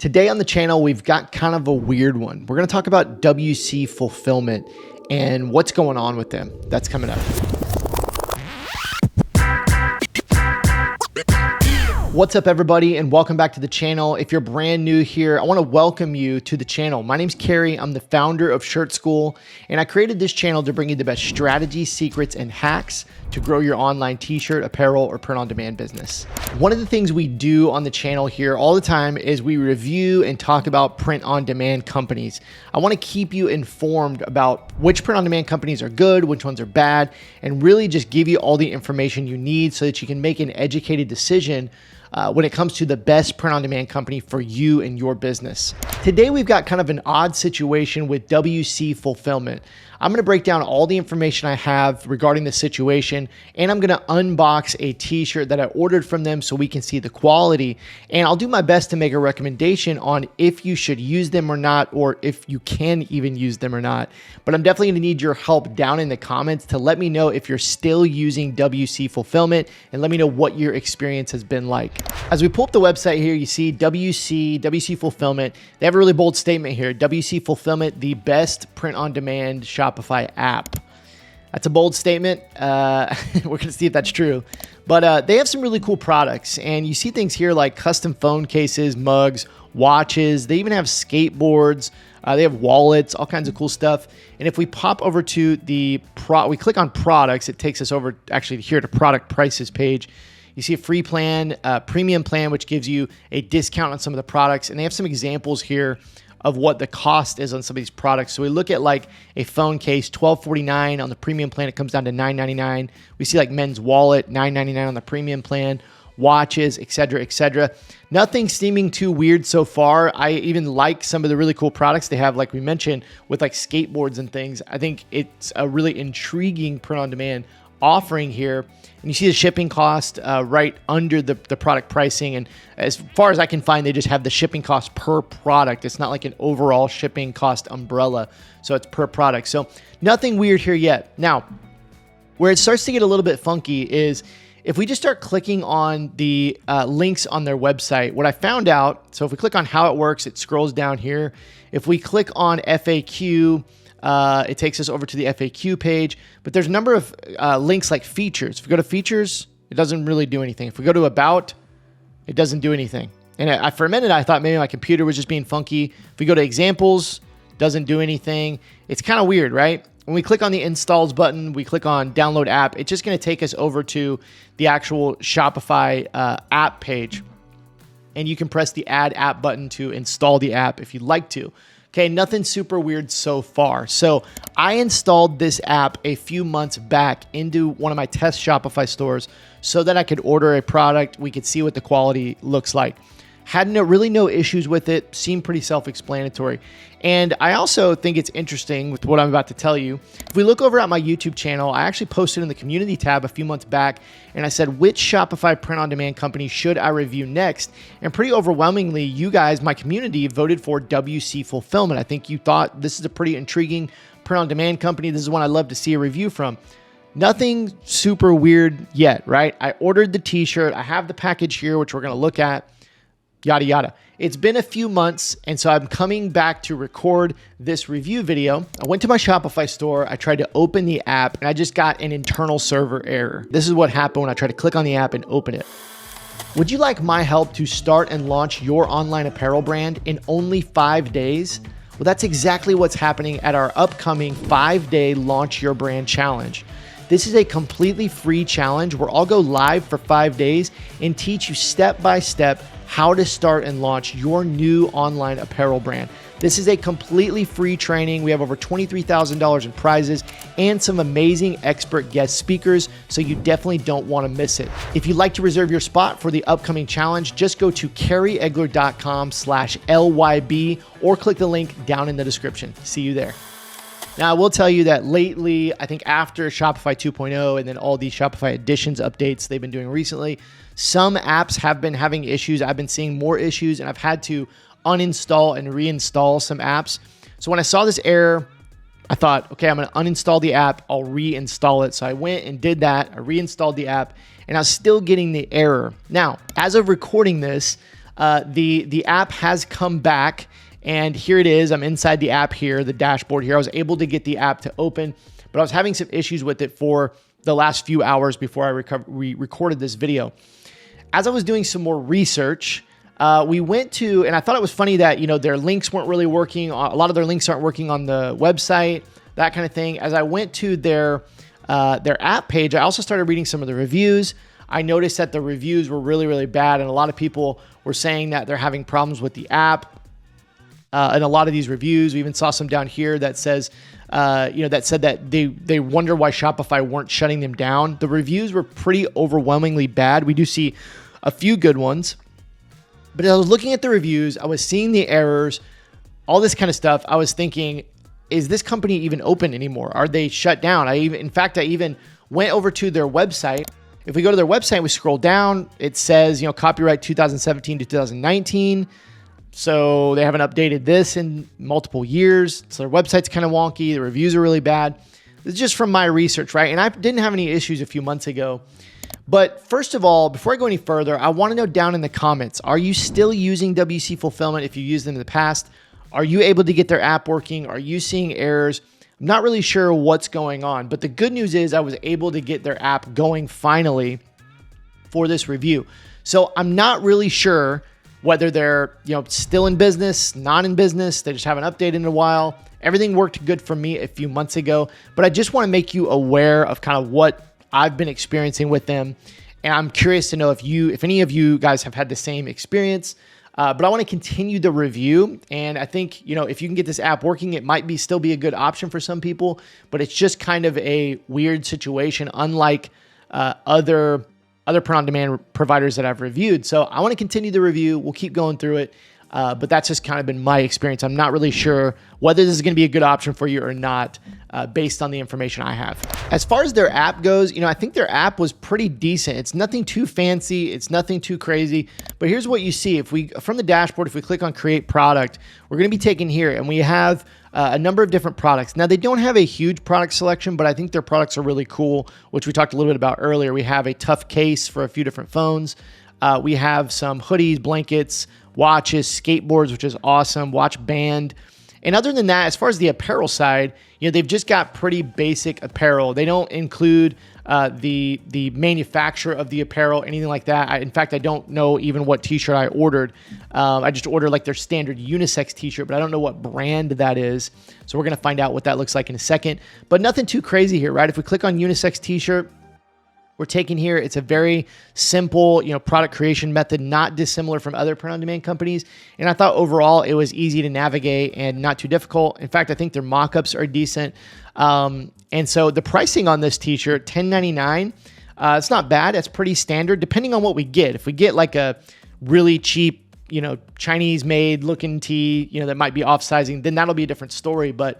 Today on the channel, we've got kind of a weird one. We're going to talk about WC Fulfillment and what's going on with them. That's coming up. What's up, everybody, and welcome back to the channel. If you're brand new here, I want to welcome you to the channel. My name's Kerry. I'm the founder of Shirt School, and I created this channel to bring you the best strategies, secrets, and hacks to grow your online t-shirt, apparel, or print-on-demand business. One of the things we do on the channel here all the time is we review and talk about print-on-demand companies. I want to keep you informed about which print-on-demand companies are good, which ones are bad, and really just give you all the information you need so that you can make an educated decision when it comes to the best print-on-demand company for you and your business. Today, we've got kind of an odd situation with WC Fulfillment. I'm going to break down all the information I have regarding the situation, and I'm going to unbox a t-shirt that I ordered from them so we can see the quality. And I'll do my best to make a recommendation on if you should use them or not, or if you can even use them or not. But I'm definitely going to need your help down in the comments to let me know if you're still using WC Fulfillment, and let me know what your experience has been like. As we pull up the website here, you see WC Fulfillment. They have a really bold statement here. WC Fulfillment, the best print-on-demand Shopify app. That's a bold statement. We're going to see if that's true. But they have some really cool products. And you see things here like custom phone cases, mugs, watches. They even have skateboards. They have wallets, all kinds of cool stuff. And if we pop over to we click on products, it takes us over actually here to product prices page. You see a free plan, premium plan, which gives you a discount on some of the products. And they have some examples here of what the cost is on some of these products. So we look at like a phone case, $12.49 on the premium plan. It comes down to $9.99. We see like men's wallet, $9.99 on the premium plan, watches, et cetera, Nothing seeming too weird so far. I even like some of the really cool products they have, like we mentioned, with like skateboards and things. I think it's a really intriguing print-on-demand offering here. And you see the shipping cost right under the product pricing. And as far as I can find, they just have the shipping cost per product. It's not like an overall shipping cost umbrella. So it's per product. So nothing weird here yet. Now, where it starts to get a little bit funky is if we just start clicking on the links on their website. What I found out, so if we click on how it works, it scrolls down here. If we click on FAQ, it takes us over to the FAQ page, but there's a number of links like features. If we go to features, it doesn't really do anything. If we go to about, it doesn't do anything. And for a minute, I thought maybe my computer was just being funky. If we go to examples, doesn't do anything. It's kind of weird, right? When we click on the installs button, we click on download app, it's just going to take us over to the actual Shopify app page. And you can press the add app button to install the app if you'd like to. Okay, nothing super weird so far. So I installed this app a few months back into one of my test Shopify stores so that I could order a product. We could see what the quality looks like. Had really no issues with it. Seemed pretty self-explanatory. And I also think it's interesting with what I'm about to tell you. If we look over at my YouTube channel, I actually posted in the community tab a few months back, and I said, which Shopify print-on-demand company should I review next? And pretty overwhelmingly, you guys, my community, voted for WC Fulfillment. I think you thought this is a pretty intriguing print-on-demand company. This is one I'd love to see a review from. Nothing super weird yet, right? I ordered the t-shirt. I have the package here, which we're going to look at. Yada, yada. It's been a few months, and so I'm coming back to record this review video. I went to my Shopify store. I tried to open the app, and I just got an internal server error. This is what happened when I tried to click on the app and open it. Would you like my help to start and launch your online apparel brand in only 5 days? Well, that's exactly what's happening at our upcoming 5-day Launch Your Brand Challenge. This is a completely free challenge where I'll go live for 5 days and teach you step by step how to start and launch your new online apparel brand. This is a completely free training. We have over $23,000 in prizes and some amazing expert guest speakers, so you definitely don't want to miss it. If you'd like to reserve your spot for the upcoming challenge, just go to kerryegeler.com/LYB or click the link down in the description. See you there. Now, I will tell you that lately, I think after Shopify 2.0 and then all these Shopify Editions updates they've been doing recently, some apps have been having issues. I've been seeing more issues, and I've had to uninstall and reinstall some apps. So when I saw this error, I thought, okay, I'm going to uninstall the app. I'll reinstall it. So I went and did that. I reinstalled the app, and I was still getting the error. Now, as of recording this, The app has come back, and here it is. I'm inside the app here, the dashboard here. I was able to get the app to open, but I was having some issues with it for the last few hours before we recorded this video. As I was doing some more research, we went to, and I thought it was funny that, their links weren't really working. A lot of their links aren't working on the website, that kind of thing. As I went to their app page, I also started reading some of the reviews. I noticed that the reviews were really, really bad, and a lot of people were saying that they're having problems with the app. And a lot of these reviews, we even saw some down here that says, that said that they wonder why Shopify weren't shutting them down. The reviews were pretty overwhelmingly bad. We do see a few good ones, but as I was looking at the reviews, I was seeing the errors, all this kind of stuff. I was thinking, is this company even open anymore? Are they shut down? In fact, I even went over to their website. If we go to their website, we scroll down, it says, copyright 2017 to 2019. So they haven't updated this in multiple years. So their website's kind of wonky. The reviews are really bad. This is just from my research, right? And I didn't have any issues a few months ago. But first of all, before I go any further, I want to know down in the comments, are you still using WC Fulfillment if you used them in the past? Are you able to get their app working? Are you seeing errors? I'm not really sure what's going on, but the good news is I was able to get their app going finally for this review. So I'm not really sure whether they're still in business, not in business. They just haven't updated in a while. Everything worked good for me a few months ago, but I just want to make you aware of kind of what I've been experiencing with them. And I'm curious to know if any of you guys have had the same experience. But I want to continue the review. And I think, if you can get this app working, it might still be a good option for some people, but it's just kind of a weird situation, unlike other print-on-demand providers that I've reviewed. So I want to continue the review. We'll keep going through it. But that's just kind of been my experience. I'm not really sure whether this is going to be a good option for you or not, based on the information I have. As far as their app goes, I think their app was pretty decent. It's nothing too fancy. It's nothing too crazy. But here's what you see. From the dashboard, if we click on Create Product, we're going to be taken here, and we have a number of different products. Now, they don't have a huge product selection, but I think their products are really cool, which we talked a little bit about earlier. We have a tough case for a few different phones. We have some hoodies, blankets, watches, skateboards, which is awesome, watch band. And other than that, as far as the apparel side, they've just got pretty basic apparel. They don't include the manufacturer of the apparel, anything like that. In fact, I don't know even what t-shirt I ordered. I just ordered like their standard unisex t-shirt, but I don't know what brand that is. So we're going to find out what that looks like in a second. But nothing too crazy here, right? If we click on unisex t-shirt, we're taking here, it's a very simple, product creation method, not dissimilar from other print-on-demand companies. And I thought overall it was easy to navigate and not too difficult. In fact, I think their mock-ups are decent. And so the pricing on this t-shirt, $10.99, it's not bad. It's pretty standard, depending on what we get. If we get like a really cheap, Chinese-made looking tee, that might be off-sizing, then that'll be a different story. But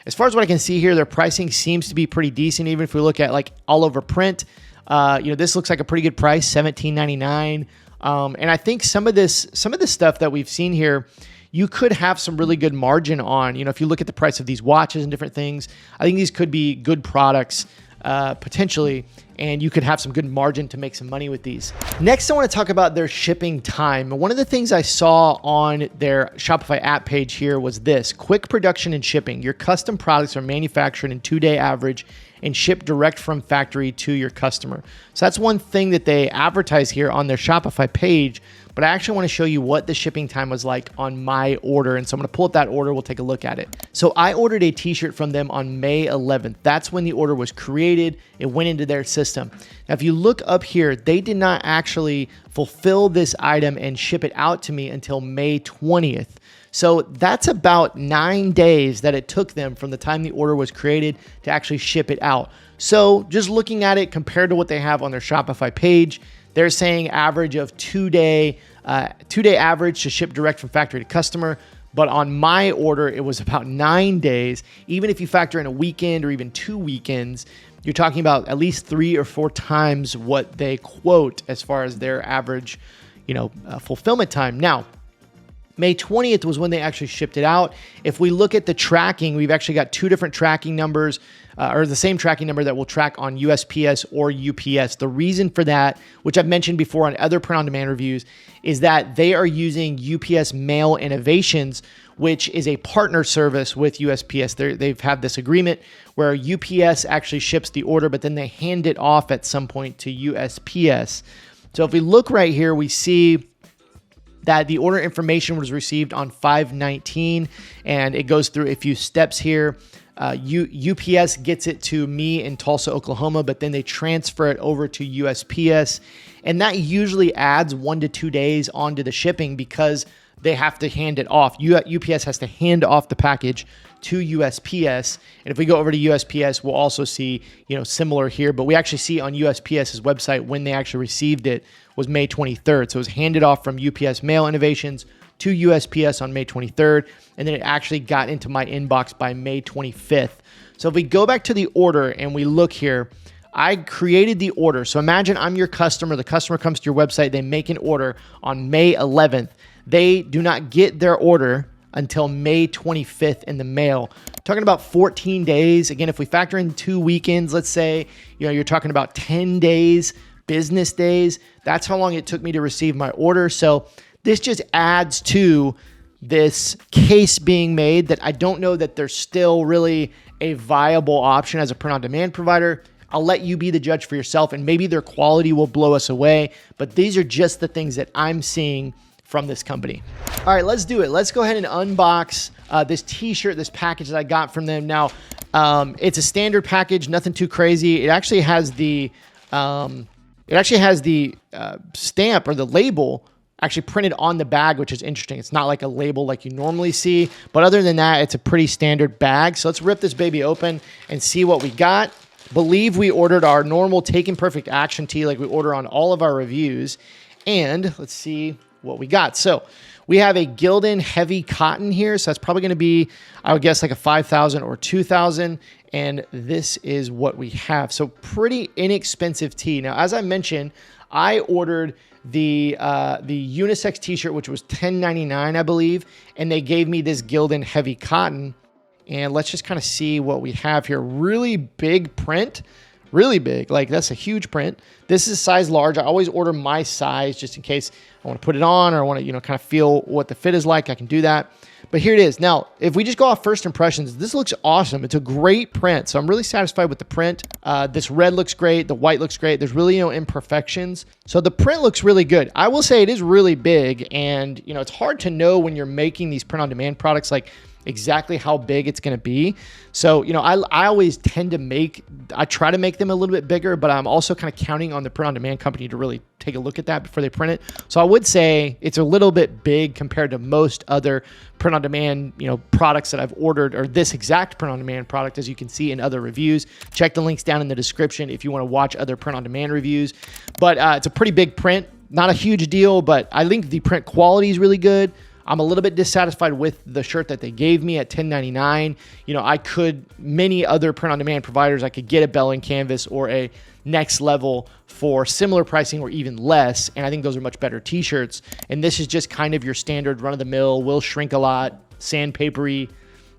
as far as what I can see here, their pricing seems to be pretty decent. Even if we look at like all over print, this looks like a pretty good price, $17.99. And I think some of this stuff that we've seen here, you could have some really good margin on. If you look at the price of these watches and different things, I think these could be good products, potentially, and you could have some good margin to make some money with these. Next, I want to talk about their shipping time. One of the things I saw on their Shopify app page here was this: quick production and shipping. Your custom products are manufactured in 2-day average and shipped direct from factory to your customer. So that's one thing that they advertise here on their Shopify page, but I actually want to show you what the shipping time was like on my order. And so I'm going to pull up that order. We'll take a look at it. So I ordered a t-shirt from them on May 11th. That's when the order was created. It went into their system. Now, if you look up here, they did not actually fulfill this item and ship it out to me until May 20th. So that's about 9 days that it took them from the time the order was created to actually ship it out. So just looking at it compared to what they have on their Shopify page, they're saying average of 2-day average to ship direct from factory to customer. But on my order, it was about 9 days. Even if you factor in a weekend or even 2 weekends, you're talking about at least 3 or 4 times what they quote as far as their average, fulfillment time. Now, May 20th was when they actually shipped it out. If we look at the tracking, we've actually got two different tracking numbers, or the same tracking number that will track on USPS or UPS. The reason for that, which I've mentioned before on other print-on-demand reviews, is that they are using UPS Mail Innovations, which is a partner service with USPS. They've had this agreement where UPS actually ships the order, but then they hand it off at some point to USPS. So if we look right here, we see that the order information was received on 5/19, and it goes through a few steps here. UPS gets it to me in Tulsa, Oklahoma, but then they transfer it over to USPS. And that usually adds 1 to 2 days onto the shipping because they have to hand it off. UPS has to hand off the package to USPS. And if we go over to USPS, we'll also see, similar here, but we actually see on USPS's website when they actually received it was May 23rd. So it was handed off from UPS Mail Innovations to USPS on May 23rd. And then it actually got into my inbox by May 25th. So if we go back to the order and we look here, I created the order. So imagine I'm your customer. The customer comes to your website. They make an order on May 11th. They do not get their order until May 25th in the mail. Talking about 14 days. Again, if we factor in 2 weekends, let's say, you're talking about 10 days, business days. That's how long it took me to receive my order. So this just adds to this case being made that I don't know that there's still really a viable option as a print-on-demand provider. I'll let you be the judge for yourself, and maybe their quality will blow us away. But these are just the things that I'm seeing from this company. All right, let's do it. Let's go ahead and unbox this t-shirt, this package that I got from them. Now, it's a standard package, nothing too crazy. It actually has the stamp or the label actually printed on the bag, which is interesting. It's not like a label like you normally see, but other than that, it's a pretty standard bag. So let's rip this baby open and see what we got. Believe we ordered our normal Take Imperfect Action tee like we order on all of our reviews. And let's see what we got. So we have a Gildan heavy cotton here. So that's probably going to be, I would guess, like a 5,000 or 2,000. And this is what we have. So pretty inexpensive tee. Now, as I mentioned, I ordered the unisex t-shirt, which was $10.99, I believe. And they gave me this Gildan heavy cotton. And let's just kind of see what we have here. Really big print. Really big. Like, that's a huge print. This is size large. I always order my size just in case I want to put it on or I want to, kind of feel what the fit is like. I can do that. But here it is. Now, if we just go off first impressions, this looks awesome. It's a great print. So I'm really satisfied with the print. This red looks great. The white looks great. There's really no imperfections. So the print looks really good. I will say it is really big. And, it's hard to know when you're making these print-on-demand products, like exactly how big it's going to be. So, I always tend to I try to make them a little bit bigger, but I'm also kind of counting on the print-on-demand company to really take a look at that before they print it. So I would say it's a little bit big compared to most other print-on-demand, products that I've ordered, or this exact print-on-demand product, as you can see in other reviews. Check the links down in the description if you want to watch other print-on-demand reviews. But it's a pretty big print, not a huge deal, but I think the print quality is really good. I'm a little bit dissatisfied with the shirt that they gave me at $10.99. Many other print-on-demand providers, I could get a Bell & Canvas or a Next Level for similar pricing or even less, and I think those are much better t-shirts. And this is just kind of your standard run-of-the-mill, will shrink a lot, sandpapery,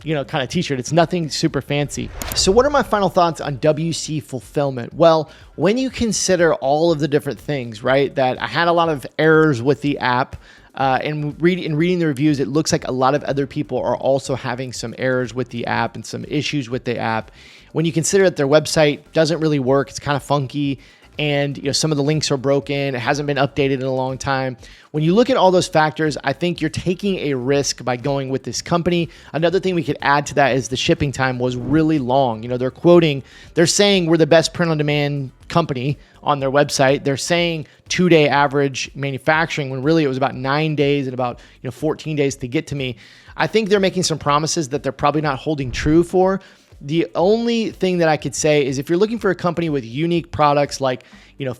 kind of t-shirt. It's nothing super fancy. So what are my final thoughts on WC Fulfillment? Well, when you consider all of the different things, right, that I had a lot of errors with the app, and reading the reviews, it looks like a lot of other people are also having some errors with the app and some issues with the app. When you consider that their website doesn't really work, it's kind of funky, and some of the links are broken, it hasn't been updated in a long time. When you look at all those factors, I think you're taking a risk by going with this company. Another thing we could add to that is the shipping time was really long. They're saying we're the best print-on-demand company on their website. They're saying 2-day average manufacturing when really it was about 9 days and about 14 days to get to me. I think they're making some promises that they're probably not holding true for. The only thing that I could say is if you're looking for a company with unique products like,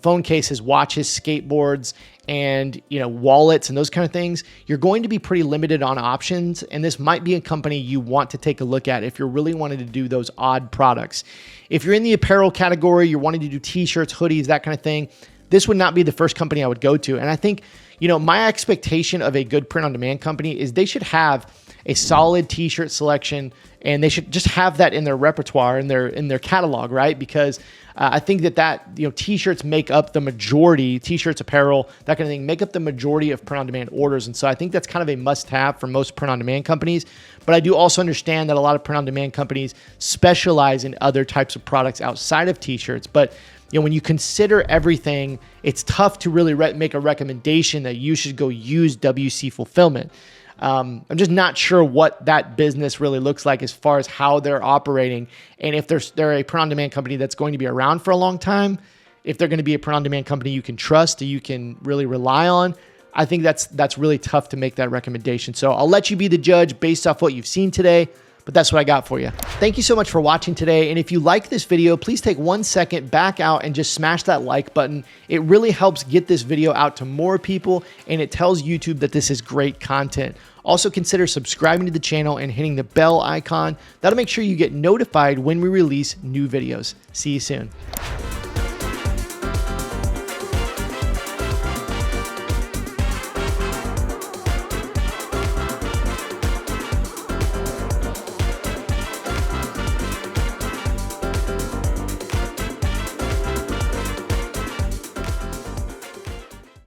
phone cases, watches, skateboards, and, wallets and those kind of things, you're going to be pretty limited on options. And this might be a company you want to take a look at if you're really wanting to do those odd products. If you're in the apparel category, you're wanting to do t-shirts, hoodies, that kind of thing, this would not be the first company I would go to. And I think, my expectation of a good print on demand company is they should have a solid t-shirt selection, and they should just have that in their repertoire, in their catalog, right? Because I think that t-shirts make up the majority, t-shirts, apparel, that kind of thing, make up the majority of print on demand orders. And so I think that's kind of a must have for most print on demand companies. But I do also understand that a lot of print on demand companies specialize in other types of products outside of t-shirts. But when you consider everything, it's tough to really make a recommendation that you should go use WC Fulfillment. I'm just not sure what that business really looks like as far as how they're operating, and if they're a print-on-demand company that's going to be around for a long time, if they're going to be a print-on-demand company you can trust, that you can really rely on. I think that's really tough to make that recommendation. So I'll let you be the judge based off what you've seen today, but that's what I got for you. Thank you so much for watching today. And if you like this video, please take 1 second, back out, and just smash that like button. It really helps get this video out to more people, and it tells YouTube that this is great content. Also, consider subscribing to the channel and hitting the bell icon. That'll make sure you get notified when we release new videos. See you soon.